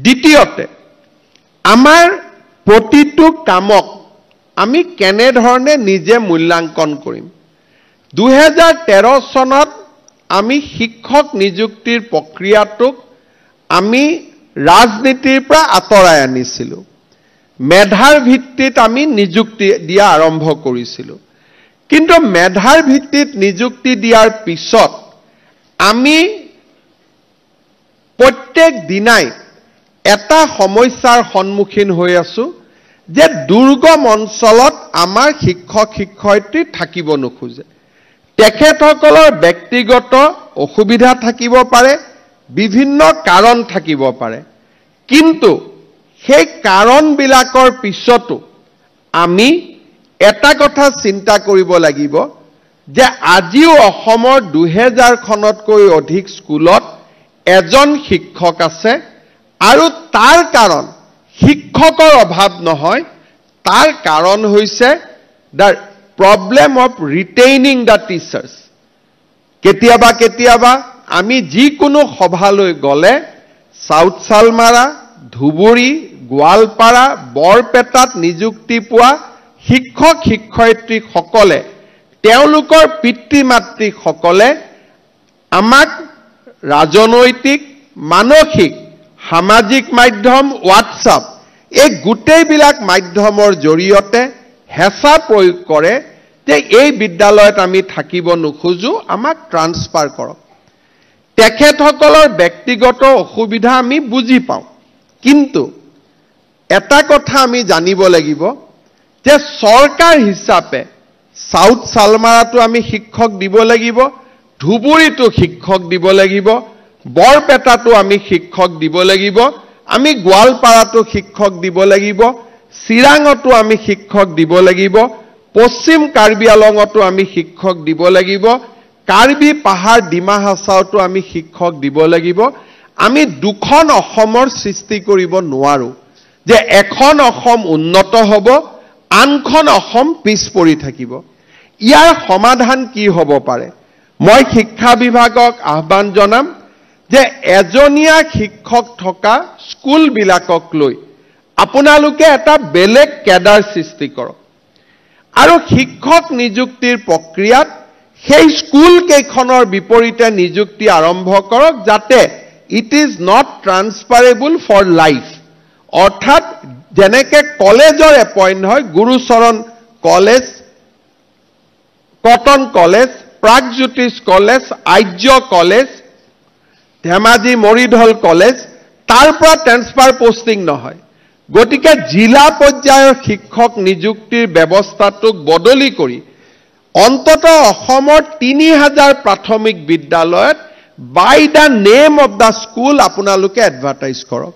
দ্বিতীয়তে আমাৰ প্ৰতিটো কামক আমি কেনেধৰণে নিজে মূল্যাঙ্কন কৰিম 2013 চনত আমি শিক্ষক নিযুক্তিৰ প্ৰক্ৰিয়াটোক আমি ৰাজনীতিৰ পৰা আঁতৰাই আনিছিলোঁ মেধাৰ ভিত্তিত আমি নিযুক্তি দিয়া আৰম্ভ কৰিছিলোঁ কিন্তু মেধাৰ ভিত্তিত নিযুক্তি দিয়াৰ পিছত আমি প্ৰত্যেক দিনাই এটা সমস্যাৰ সন্মুখীন হৈ আছো যে দুৰ্গম অঞ্চলত আমাৰ শিক্ষক শিক্ষয়িত্ৰী থাকিব নোখোজে তেখেতসকলৰ ব্যক্তিগত অসুবিধা থাকিব পাৰে বিভিন্ন কাৰণ থাকিব পাৰে কিন্তু সেই কাৰণবিলাকৰ পিছতো আমি এটা কথা চিন্তা কৰিব লাগিব যে আজিও অসমৰ 2000 খনতকৈ অধিক স্কুলত এজন শিক্ষক আছে আৰু তাৰ কাৰণ শিক্ষকৰ অভাৱ নহয় তাৰ কাৰণ হৈছে the problem of retaining the teachers কেতিয়াবা আমি যিকোনো সভালৈ গলে সাউথ সালমাৰা ধুবুৰী গোৱালপাৰা বৰপেটাত নিযুক্তি পোৱা শিক্ষক শিক্ষয়িত্ৰী সকলে তেওঁলোকৰ পিতৃ মাতৃ সকলে আমাক ৰাজনৈতিক মানসিক সামাজিক মাধ্যম হোৱাটছআপ এই গোটেইবিলাক মাধ্যমৰ জৰিয়তে হেঁচা প্ৰয়োগ কৰে যে এই বিদ্যালয়ত আমি থাকিব নোখোজো আমাক ট্ৰান্সফাৰ কৰক তেখেতসকলৰ ব্যক্তিগত অসুবিধা আমি বুজি পাওঁ কিন্তু এটা কথা আমি জানিব লাগিব যে সৰকাৰ হিচাপে সাউথ সালমাৰাটো আমি শিক্ষক দিব লাগিব ধুবুৰীটো শিক্ষক দিব লাগিব বৰপেটাটো আমি শিক্ষক দিব লাগিব আমি গোৱালপাৰাটো শিক্ষক দিব লাগিব চিৰাঙতো আমি শিক্ষক দিব লাগিব পশ্চিম কাৰ্বি আলঙতো আমি শিক্ষক দিব লাগিব কাৰ্বি পাহাৰ ডিমা হাছাওতো আমি শিক্ষক দিব লাগিব আমি দুখন অসমৰ সৃষ্টি কৰিব নোৱাৰো যে এখন অসম উন্নত হ'ব আনখন অসম পিছ পৰি থাকিব ইয়াৰ সমাধান কি হ'ব পাৰে মই শিক্ষা বিভাগক আহ্বান জনাম যে এজনীয়া শিক্ষক থকা স্কুল বিলাকক লৈ আপোনালোকে এটা বেলেগ কেডাৰ সৃষ্টি কৰক আৰু শিক্ষক নিযুক্তিৰ প্ৰক্ৰিয়াত সেই স্কুল কেইখনৰ বিপৰীতে নিযুক্তি আৰম্ভ কৰক যাতে it is not transferable for life অৰ্থাৎ যেনেকে কলেজৰ এপইণ্ট হয় Gurucharan college Cotton college Pragjyotish college Arya college Dhemaji Moridhal college তাৰ পৰা ট্ৰান্সফাৰ পোষ্টিং নহয় গতিকে জিলা পৰ্যায়ৰ শিক্ষক নিযুক্তিৰ ব্যৱস্থাটোক বদলি কৰি অন্ততঃ অসমৰ 3000 প্ৰাথমিক বিদ্যালয়ত by the name of the school আপোনালোকে এডভাৰটাইজ কৰক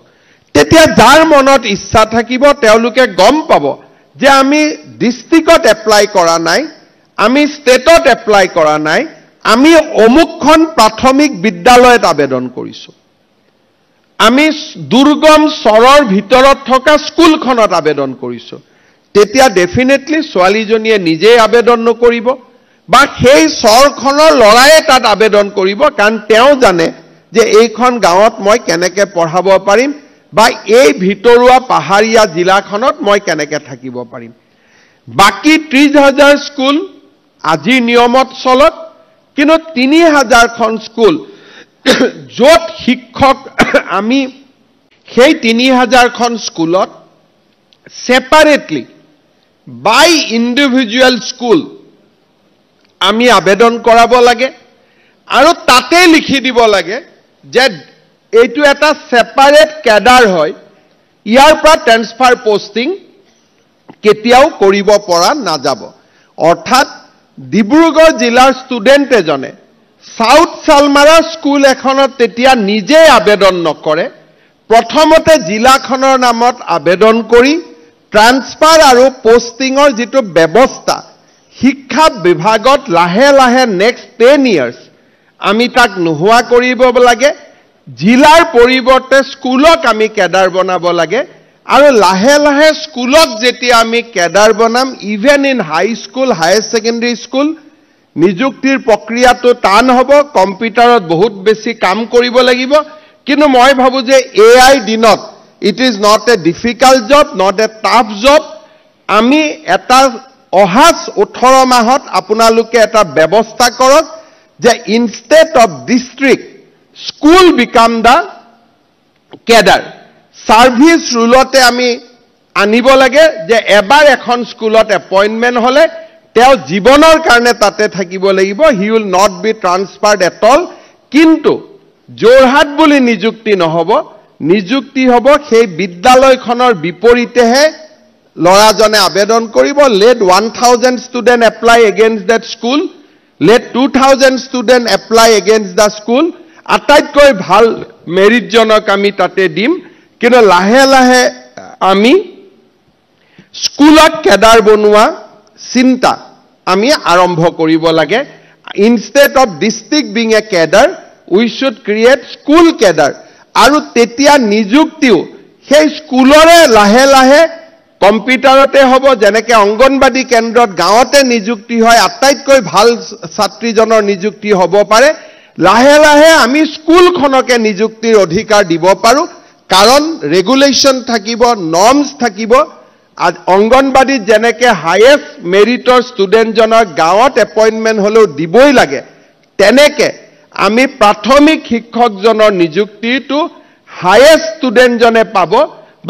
তেতিয়া যাৰ মনত ইচ্ছা থাকিব তেওঁলোকে গম পাব যে আমি ডিস্ট্ৰিক্টত এপ্লাই কৰা নাই আমি ষ্টেটত এপ্লাই কৰা নাই আমি অমুকখন প্ৰাথমিক বিদ্যালয়ত আবেদন কৰিছো আমি দুৰ্গম চৰৰ ভিতৰত থকা স্কুলখনত আবেদন কৰিছো তেতিয়া ডেফিনেটলি ছোৱালীজনীয়ে নিজে আবেদন নকৰিব বা সেই চৰখনৰ লৰায়ে তাত আবেদন কৰিব কাৰণ তেওঁ জানে যে এইখন গাঁৱত মই কেনেকৈ পঢ়াব পাৰিম বা এই ভিতৰুৱা পাহাৰীয়া জিলাখনত মই কেনেকৈ থাকিব পাৰিম বাকি 30000 স্কুল আজি নিয়মত চলত কিন্তু 3000 খন স্কুল য'ত শিক্ষক আমি সেই 3000 খন স্কুলত সেপাৰেটলি বাই ইন্ডিভিজুৱেল স্কুল আমি আবেদন কৰাব লাগে আৰু তাতে লিখি দিব লাগে যে এইটো এটা সেপাৰেট কেডাৰ হয় ইয়াৰ পৰা ট্ৰান্সফাৰ পোষ্টিং কেতিয়াও কৰিব পৰা নাযাব অৰ্থাৎ ডিব্ৰুগড় জিলাৰ ষ্টুডেণ্ট এজনে সাউথ সালমাৰা স্কুল এখনত তেতিয়া নিজে আবেদন নকৰে প্ৰথমতে জিলাখনৰ নামত আবেদন কৰি ট্ৰান্সফাৰ আৰু পোষ্টিঙৰ যেটো ব্যৱস্থা শিক্ষা বিভাগত লাহে লাহে নেক্সট 10 ইয়াৰ্স আমি তাক নোহোৱা কৰিব লাগে জিলাৰ পৰিৱৰ্তে স্কুলক আমি কেডাৰ বনাব লাগে আৰু লাহে লাহে স্কুলক যেতিয়া আমি কেডাৰ বনাম even in high school higher secondary school নিযুক্তিৰ প্ৰক্ৰিয়াটো টান হ'ব কম্পিউটাৰত বহুত বেছি কাম কৰিব লাগিব কিন্তু মই ভাবো যে এআই দিনত It is not a difficult job, not a tough job. আমি এটা অহাস 18 মাহত আপোনালোকে এটা ব্যৱস্থা কৰক যে instead of district, school become the cadre. Service rulete আমি আনিব লাগে যে এবাৰ এখন স্কুলত এপইন্টমেন্ট হলে তেও জীৱনৰ কাৰণে তাতে থাকিব লাগিব. He will not be transferred at all. কিন্তু জোৰহাট বুলি নিযুক্তি নহব, নিযুক্তি হ'ব সেই বিদ্যালয়খনৰ বিপৰীতেহে লৰাজনে আবেদন কৰিব. Let 1000 student apply against that school. Let 2000 student apply against the school. আটাইতকৈ ভাল মেৰিটজনক আমি তাতে দিম. কিন্তু লাহে লাহে আমি স্কুলত কেডাৰ বনোৱা চিন্তা আমি আৰম্ভ কৰিব লাগে. Instead of district being a cadre, we should create school cadre. আৰু তেতিয়া নিযুক্তিও সেই স্কুলৰে লাহে লাহে কম্পিউটাৰতে হ'ব, যেনেকৈ অংগনবাদী কেন্দ্ৰত গাঁৱতে নিযুক্তি হয়, আটাইতকৈ ভাল ছাত্ৰীজনৰ নিযুক্তি হ'ব পাৰে. লাহে লাহে আমি স্কুলখনকে নিযুক্তিৰ অধিকাৰ দিব পাৰোঁ, কাৰণ ৰেগুলেশ্যন থাকিব, নৰ্মছ থাকিব. অংগনবাদীত যেনেকৈ হায়েষ্ট মেৰিটৰ ষ্টুডেণ্টজনৰ গাঁৱত এপইণ্টমেণ্ট হ'লেও দিবই লাগে, তেনেকৈ আমি প্ৰাথমিক শিক্ষকজনৰ নিযুক্তিটো হায়েষ্ট ষ্টুডেণ্টজনে পাব.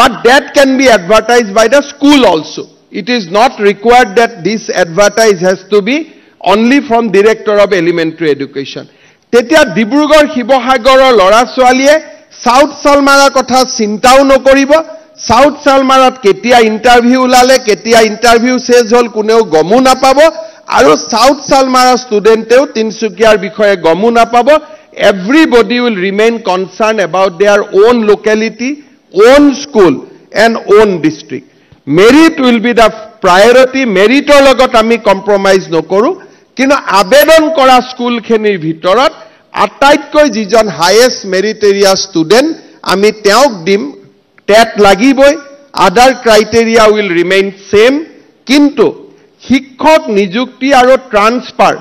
But that can be advertised by the school also. It is not required that this advertise has to be only from Director of Elementary Education. তেতিয়া ডিব্ৰুগড় শিৱসাগৰৰ ল'ৰা ছোৱালীয়ে সাউথ সালমাৰাৰ কথা চিন্তাও নকৰিব. সাউথ সালমাৰাত কেতিয়া ইণ্টাৰভিউ ওলালে, কেতিয়া ইণ্টাৰভিউ শেষ হ'ল কোনেও গমো নাপাব, আৰু সাউথ সালমাৰাৰ ষ্টুডেণ্টেও তিনচুকীয়াৰ বিষয়ে গমো নাপাব. Everybody will remain concerned about their own locality, own school and own district. Merit will be the priority. Meritor logot ami compromise nokoru, kino abedon kora school khenir bhitorot ataittkoi jijon highest meritorious student ami teok dim. TET lagiboi, other criteria will remain same, kintu শিক্ষক নিযুক্তি আৰু transfer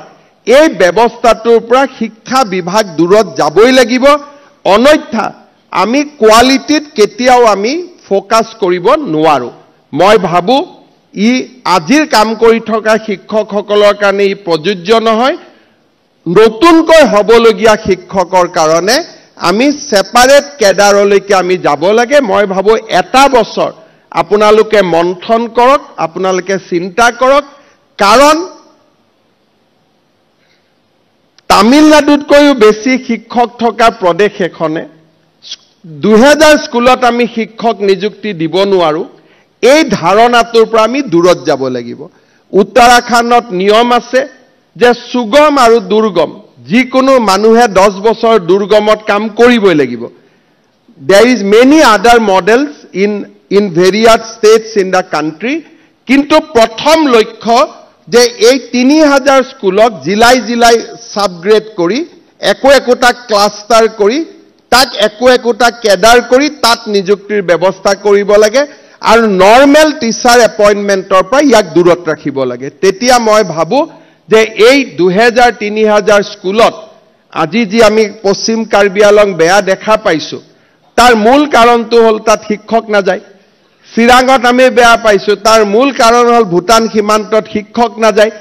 এই ব্যৱস্থাটোৰ পৰা শিক্ষা বিভাগ দূৰত যাবই লাগিব. অন্যথা আমি কোৱালিটিত কেতিয়াও আমি ফোকাস কৰিব নোৱাৰো. মই ভাবো ই আজিৰ কাম কৰি থকা শিক্ষকসকলৰ কাৰণে ই প্ৰযোজ্য নহয়. নতুনকৈ হ'বলগীয়া শিক্ষকৰ কাৰণে আমি সেপাৰেট কেডাৰলৈকে আমি যাব লাগে. মই ভাবো এটা বছৰ আপোনালোকে মন্থন কৰক, আপোনালোকে চিন্তা কৰক, কাৰণ তামিলনাডুতকৈও বেছি শিক্ষক থকা প্ৰদেশ এখনে 2000 স্কুলত আমি শিক্ষক নিযুক্তি দিব নোৱাৰো. এই ধাৰণাটোৰ পৰা আমি দূৰত যাব লাগিব. উত্তৰাখণ্ডত নিয়ম আছে যে সুগম আৰু দুৰ্গম যিকোনো মানুহে 10 বছৰ দুৰ্গমত কাম কৰিবই লাগিব. There is many other models in various states in the country. কিন্তু প্ৰথম লক্ষ্য যে এই 3000 স্কুলক জিলাই জিলাই সাবগ্ৰেড কৰি একোটা ক্লাষ্টাৰ কৰি তাক একোটা কেডাৰ কৰি তাত নিযুক্তিৰ ব্যৱস্থা কৰিব লাগে, আৰু নৰ্মেল টিচাৰ এপইণ্টমেণ্টৰ পৰা ইয়াক দূৰত ৰাখিব লাগে. তেতিয়া মই ভাবো যে এই 2000-3000 স্কুলত আজি যি আমি পশ্চিম কাৰ্বি আলং বেয়া দেখা পাইছো, তাৰ মূল কাৰণটো হ'ল তাত শিক্ষক নাযায়. চিৰাঙত আমি বেয়া পাইছো, তাৰ মূল কাৰণ হ'ল ভূটান সীমান্তত শিক্ষক নাযায়.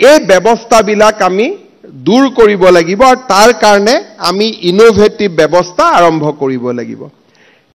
এই ব্যৱস্থাবিলাক আমি দূৰ কৰিব লাগিব, আৰু তাৰ কাৰণে আমি ইনোভেটিভ ব্যৱস্থা আৰম্ভ কৰিব লাগিব.